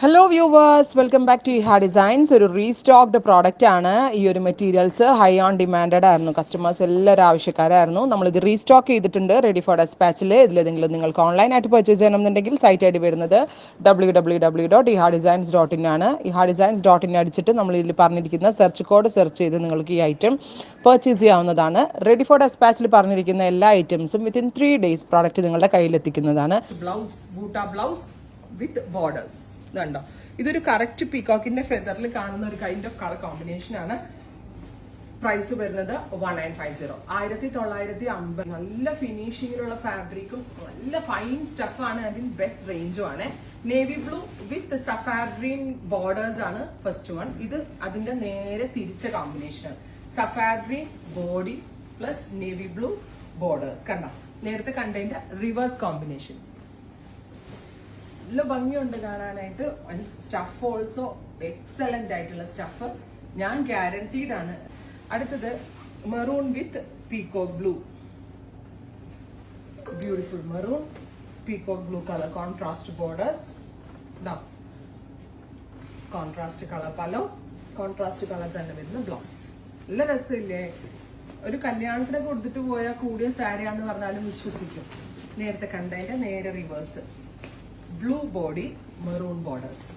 Hello viewers, welcome back to Iha designs. ഒരു restocked product ആണ്. ഈ ഒരു മെറ്റീരിയൽസ് ഹൈ ഓൺ ഡിമാൻഡഡ് ആയിരുന്നു. കസ്റ്റമേഴ്സ് എല്ലാവരും ആവശ്യക്കാരായിരുന്നു. നമ്മളിത് റീസ്റ്റോക്ക് ചെയ്തിട്ടുണ്ട് റെഡി ഫോർ ഡെസ്പാച്ചിൽ. ഇതിലേതെങ്കിലും നിങ്ങൾക്ക് ഓൺലൈനായിട്ട് പർച്ചേസ് ചെയ്യണമെന്നുണ്ടെങ്കിൽ സൈറ്റ് ഐ ഡി വരുന്നത് www.ihadesigns.in ആണ്. ihadesigns.in അടിച്ചിട്ട് നമ്മൾ ഇതിൽ പറഞ്ഞിരിക്കുന്ന സെർച്ച് കോഡ് സെർച്ച് ചെയ്ത് നിങ്ങൾക്ക് ഈ ഐറ്റം പർച്ചേസ് ചെയ്യാവുന്നതാണ്. റെഡി ഫോർ ഡെസ്പാച്ചിൽ പറഞ്ഞിരിക്കുന്ന എല്ലാ ഐറ്റംസും വിത്തിൻ 3 days പ്രോഡക്റ്റ് നിങ്ങളുടെ കയ്യിലെത്തിക്കുന്നതാണ്. Blouse, butta blouse with borders. ഇതുണ്ടോ, ഇതൊരു കറക്റ്റ് പീകോക്കിന്റെ ഫെദറിൽ കാണുന്ന ഒരു കൈൻഡ് ഓഫ് കളർ കോമ്പിനേഷൻ ആണ്. പ്രൈസ് വരുന്നത് 1950. 1950. നല്ല ഫിനിഷിങ്ങിലുള്ള ഫാബ്രിക്കും നല്ല ഫൈൻ സ്റ്റഫാണ്. അതിന് ബെസ്റ്റ് റേഞ്ചും ആണ്. നേവി ബ്ലൂ വിത്ത് സഫാഡ്രീൻ ബോർഡേഴ്സ് ആണ് ഫസ്റ്റ് വൺ. ഇത് അതിന്റെ നേരെ തിരിച്ച കോമ്പിനേഷൻ ആണ്. സഫാഡ്രീൻ body plus navy blue borders. കണ്ടോ, നേരത്തെ കണ്ടതിന്റെ റിവേഴ്സ് കോമ്പിനേഷൻ. നല്ല ഭംഗിയുണ്ട് കാണാനായിട്ട്. സ്റ്റഫ് ഓൾസോ എക്സലന്റ് ആയിട്ടുള്ള സ്റ്റഫ്, ഞാൻ ഗ്യാരണ്ടീഡ് ആണ്. അടുത്തത് maroon with peacock blue. Beautiful maroon peacock blue colour, contrast borders, contrast colour pallu, contrast colour തന്നെ വരുന്ന ബ്ലൗസ്. നല്ല രസമില്ലേ? ഒരു കല്യാണത്തിന് കൊടുത്തിട്ട് പോയാൽ കൂടിയ സാരിയാന്ന് പറഞ്ഞാലും വിശ്വസിക്കും. നേരത്തെ കണ്ടതിന്റെ നേരെ reverse. Blue body, maroon borders.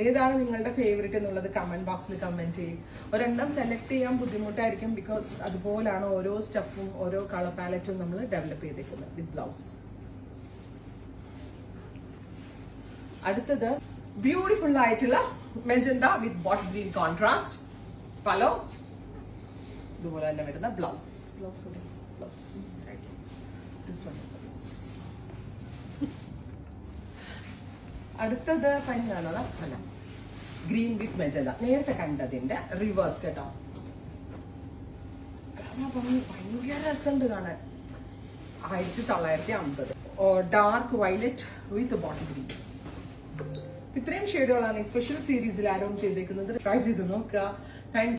ഏതാണ് നിങ്ങളുടെ ഫേവറേറ്റ് എന്നുള്ളത് കമന്റ് ബോക്സിൽ കമന്റ് ചെയ്യും. ഒരെണ്ണം സെലക്ട് ചെയ്യാൻ ബുദ്ധിമുട്ടായിരിക്കും, ബിക്കോസ് അതുപോലാണ് ഓരോ സ്റ്റഫും ഓരോ കളർ പാലറ്റും നമ്മൾ ഡെവലപ്പ് ചെയ്തേക്കുന്നത് വിത്ത് ബ്ലൗസ്. അടുത്തത് ബ്യൂട്ടിഫുൾ ആയിട്ടുള്ള മെജന്ത വിത്ത് ബോട്ടിൽ ഗ്രീൻ കോൺട്രാസ്റ്റ് പലോ. ഇതുപോലെ തന്നെ വരുന്ന ബ്ലൗസ്. അടുത്തത് പഞ്ഞാണത് അല്ല, ഗ്രീൻ വിത്ത് മെജന്ത. നേരത്തെ കണ്ടതിന്റെ റിവേഴ്സ് കേട്ടോ. ഭയങ്കര രസമുണ്ട് കാണാൻ. 1950. ഡാർക്ക് വയലറ്റ് വിത്ത് ബോട്ടിൽ ഗ്രീൻ. ഇത്രയും ഷെയ്ഡുകളാണ് ഈ സ്പെഷ്യൽ സീരീസിൽ ആരോൺ ചെയ്തേക്കുന്നത്. ട്രൈ ചെയ്ത് നോക്കുക. താങ്ക്